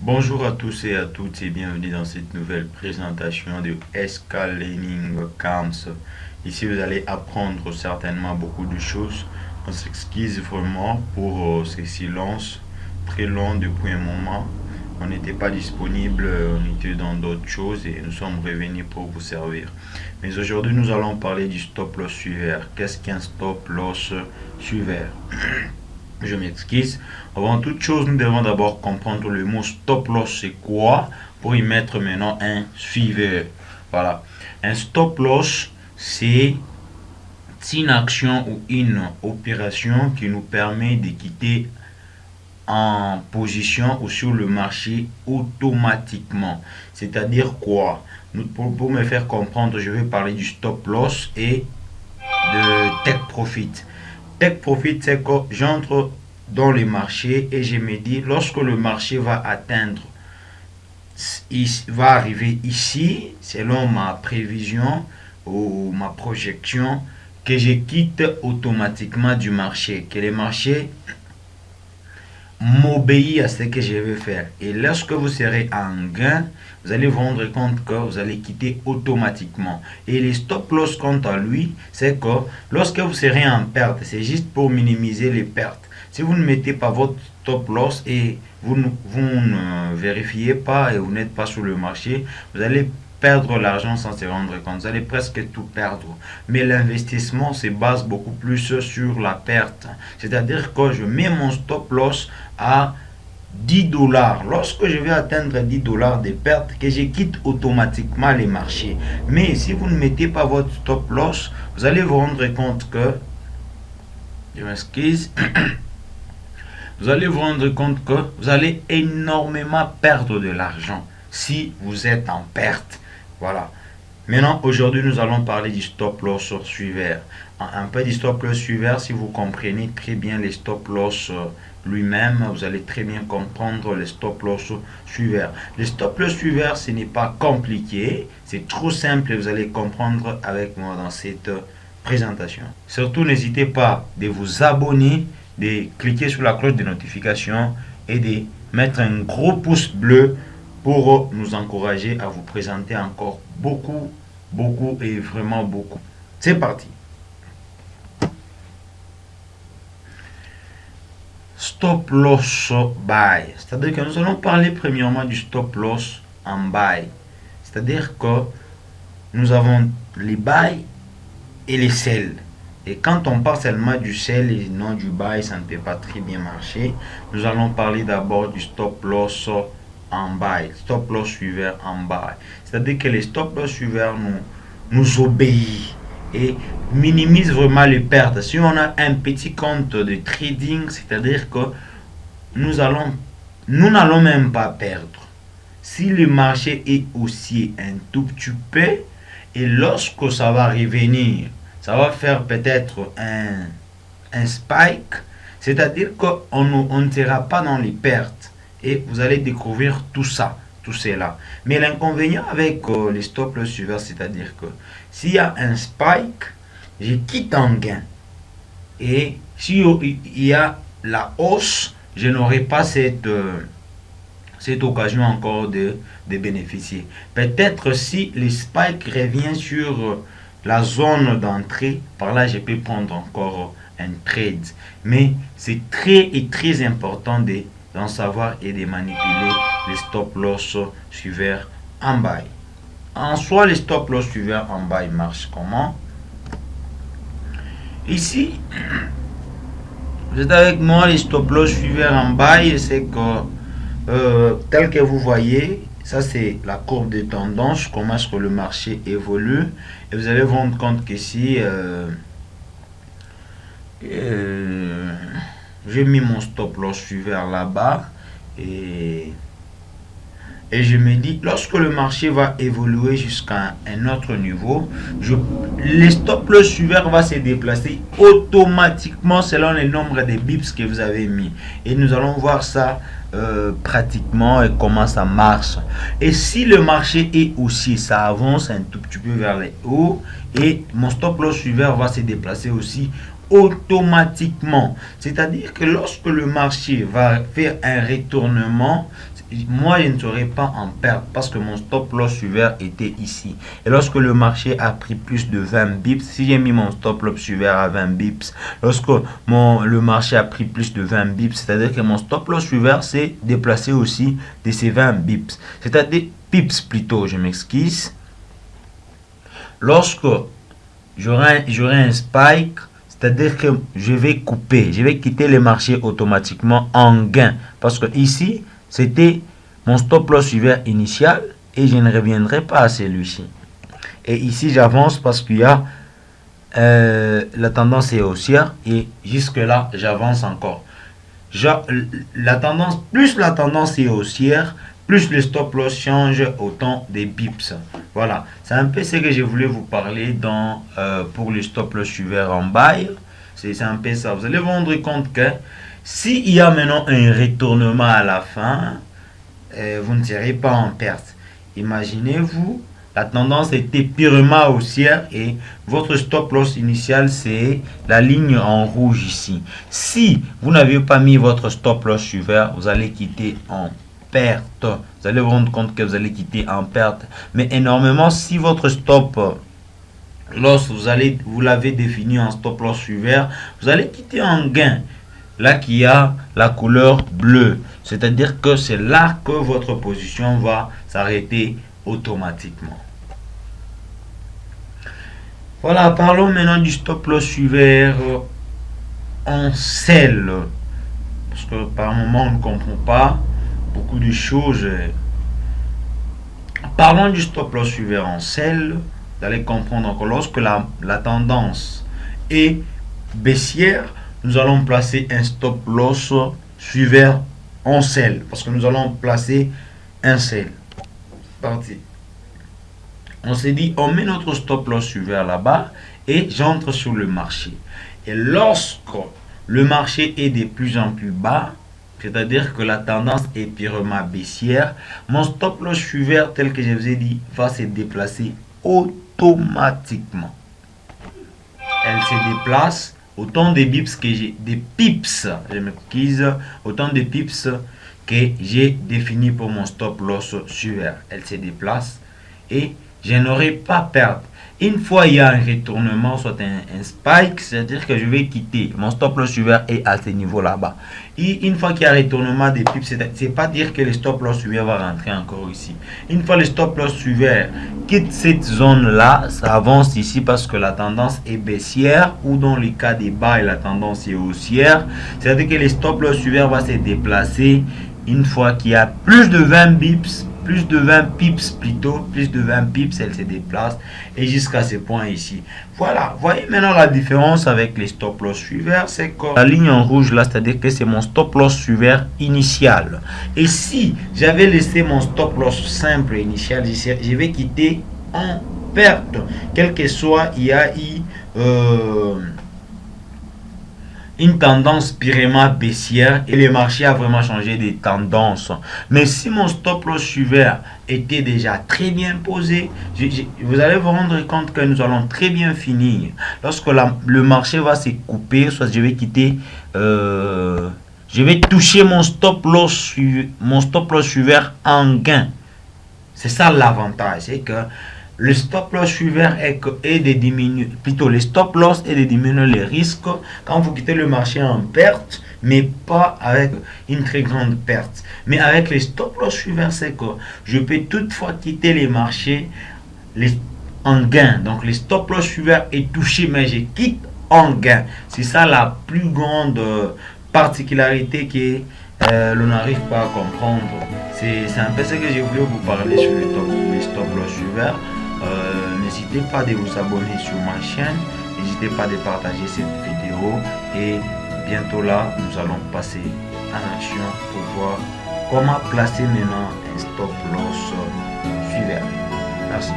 Bonjour à tous et à toutes et bienvenue dans cette nouvelle présentation de SK Learning Camps. Ici, vous allez apprendre certainement beaucoup de choses. On s'excuse vraiment pour ce silence très long depuis un moment. On n'était pas disponible, on était dans d'autres choses et nous sommes revenus pour vous servir. Mais aujourd'hui, nous allons parler du stop loss suiveur. Qu'est-ce qu'un stop loss suiveur? Je m'excuse. Avant toute chose, nous devons d'abord comprendre le mot stop loss, c'est quoi, pour y mettre maintenant un suiveur. Voilà. Un stop loss, c'est une action ou une opération qui nous permet de quitter en position ou sur le marché automatiquement. C'est-à-dire quoi? Pour me faire comprendre, je vais parler du stop loss et de take profit. Take profit, c'est que j'entre dans le marché et je me dis, lorsque le marché va atteindre, il va arriver ici, selon ma prévision ou ma projection, que je quitte automatiquement du marché, que le marché m'obéit à ce que je vais faire. Et lorsque vous serez en gain, vous allez vous rendre compte que vous allez quitter automatiquement. Et les stop loss, quant à lui, c'est que lorsque vous serez en perte, c'est juste pour minimiser les pertes. Si vous ne mettez pas votre stop loss et vous ne vérifiez pas et vous n'êtes pas sur le marché, vous allez perdre l'argent sans se rendre compte. Vous allez presque tout perdre. Mais l'investissement se base beaucoup plus sur la perte. C'est-à-dire que je mets mon stop loss à 10 dollars. Lorsque je vais atteindre 10 dollars de perte, que je quitte automatiquement les marchés. Mais si vous ne mettez pas votre stop loss, vous allez vous rendre compte que, je m'excuse, vous allez vous rendre compte que vous allez énormément perdre de l'argent si vous êtes en perte. Voilà. Maintenant, aujourd'hui, nous allons parler du stop loss suiveur. Un peu du stop loss suiveur, si vous comprenez très bien les stop loss lui-même, vous allez très bien comprendre les stop loss suiveurs. Les stop loss suiveurs, ce n'est pas compliqué, c'est trop simple et vous allez comprendre avec moi dans cette présentation. Surtout, n'hésitez pas de vous abonner, de cliquer sur la cloche de notification et de mettre un gros pouce bleu pour nous encourager à vous présenter encore beaucoup et vraiment beaucoup. C'est parti. Stop loss buy. C'est-à-dire que nous allons parler premièrement du stop loss en buy. C'est-à-dire que nous avons les buy et les sell. Et quand on parle seulement du sell et non du buy, ça ne peut pas très bien marcher. Nous allons parler d'abord du stop loss en buy, stop loss suiveur en buy. C'est-à-dire que les stop loss suiveurs nous obéissent et minimisent vraiment les pertes. Si on a un petit compte de trading, c'est-à-dire que nous n'allons même pas perdre. Si le marché est haussier un tout petit peu, et lorsque ça va revenir, ça va faire peut-être un spike, c'est-à-dire qu'on ne sera pas dans les pertes. Et vous allez découvrir tout ça, tout cela. Mais l'inconvénient avec les stop loss suiveurs, c'est-à-dire que s'il y a un spike, je quitte en gain. Et s'il y a la hausse, je n'aurai pas cette occasion encore de bénéficier. Peut-être si le spike revient sur la zone d'entrée, par là je peux prendre encore un trade. Mais c'est très important d'en savoir et de manipuler les stop loss suiveurs en buy. En soi, les stop loss suiveurs en buy marchent comment? Ici, vous êtes avec moi, les stop loss suiveurs en buy, c'est que tel que vous voyez, ça c'est la courbe de tendance, comment est-ce que le marché évolue. Et vous allez vous rendre compte qu'ici, j'ai mis mon stop loss suiveur là-bas et je me dis, lorsque le marché va évoluer jusqu'à un autre niveau, les stop loss suiveurs va se déplacer automatiquement selon le nombre de bips que vous avez mis. Et nous allons voir ça pratiquement et comment ça marche. Et si le marché est aussi, ça avance un tout petit peu vers le haut et mon stop loss suiveur va se déplacer aussi automatiquement. C'est-à-dire que lorsque le marché va faire un retournement, moi je ne serai pas en perte parce que mon stop loss ouvert était ici. Et lorsque le marché a pris plus de 20 bips, si j'ai mis mon stop loss ouvert à 20 bips, lorsque le marché a pris plus de 20 bips, c'est-à-dire que mon stop loss ouvert s'est déplacé aussi de ces 20 bips. C'est-à-dire pips plutôt, je m'excuse. Lorsque j'aurai un spike, c'est-à-dire que je vais couper, je vais quitter le marché automatiquement en gain. Parce que ici, c'était mon stop loss ouvert initial et je ne reviendrai pas à celui-ci. Et ici, j'avance parce qu'il y a la tendance est haussière et jusque là, j'avance encore. Plus la tendance est haussière, plus le stop loss change autant des bips. Voilà, c'est un peu ce que je voulais vous parler pour le stop loss ouvert en buy. C'est un peu ça. Vous allez vous rendre compte que s'il y a maintenant un retournement à la fin, vous ne serez pas en perte. Imaginez-vous, la tendance était purement haussière et votre stop loss initial, c'est la ligne en rouge ici. Si vous n'avez pas mis votre stop loss ouvert, vous allez quitter en perte. Vous allez vous rendre compte que vous allez quitter en perte. Mais énormément, si votre stop loss, vous l'avez défini en stop loss ouvert, vous allez quitter en gain. Là qui a la couleur bleue. C'est-à-dire que c'est là que votre position va s'arrêter automatiquement. Voilà, parlons maintenant du stop loss ouvert en sell. Parce que par moment on ne comprend pas beaucoup de choses. Parlons du stop loss ouvert en sell. Vous allez comprendre que lorsque la tendance est baissière, nous allons placer un stop loss ouvert en sell. Parce que nous allons placer un sell. Parti. On s'est dit, on met notre stop loss ouvert là-bas et j'entre sur le marché. Et lorsque le marché est de plus en plus bas, c'est-à-dire que la tendance est purement baissière, mon stop loss ouvert, tel que je vous ai dit, va se déplacer automatiquement. Elle se déplace autant de bips que j'ai, des pips, je m'excuse, autant de pips que j'ai défini pour mon stop loss ouvert. Elle se déplace et je n'aurai pas perte. Une fois il y a un retournement, soit un spike, c'est-à-dire que je vais quitter. Mon stop loss ouvert est à ce niveau là-bas. Et une fois qu'il y a un retournement des pips, c'est pas dire que le stop loss ouvert va rentrer encore ici. Une fois le stop loss ouvert quitte cette zone-là, ça avance ici parce que la tendance est baissière ou dans le cas des bas, la tendance est haussière. C'est-à-dire que le stop loss ouvert va se déplacer une fois qu'il y a plus de 20 bips. Plus de 20 pips plutôt, plus de 20 pips, elle se déplace et jusqu'à ce point ici. Voilà, voyez maintenant la différence avec les stop loss ouverts, c'est que la ligne en rouge là, c'est-à-dire que c'est mon stop loss ouvert initial. Et si j'avais laissé mon stop loss simple initial, je vais quitter en perte, quel que soit il y a une tendance purement baissière et le marché a vraiment changé de tendance. Mais si mon stop loss ouvert était déjà très bien posé, vous allez vous rendre compte que nous allons très bien finir. Lorsque le marché va se couper, soit je vais quitter, je vais toucher mon stop loss ouvert en gain. C'est ça l'avantage, c'est que le stop loss ouvert est de diminuer, plutôt le stop loss est de diminuer les risques quand vous quittez le marché en perte, mais pas avec une très grande perte. Mais avec les stop loss ouverts, c'est que je peux toutefois quitter les marchés en gain. Donc les stop loss ouverts est touché, mais je quitte en gain. C'est ça la plus grande particularité que l'on n'arrive pas à comprendre. C'est un peu ce que je voulais vous parler sur les stop loss ouverts. N'hésitez pas de vous abonner sur ma chaîne, n'hésitez pas de partager cette vidéo et bientôt là nous allons passer en action pour voir comment placer maintenant un stop loss suivant. Merci.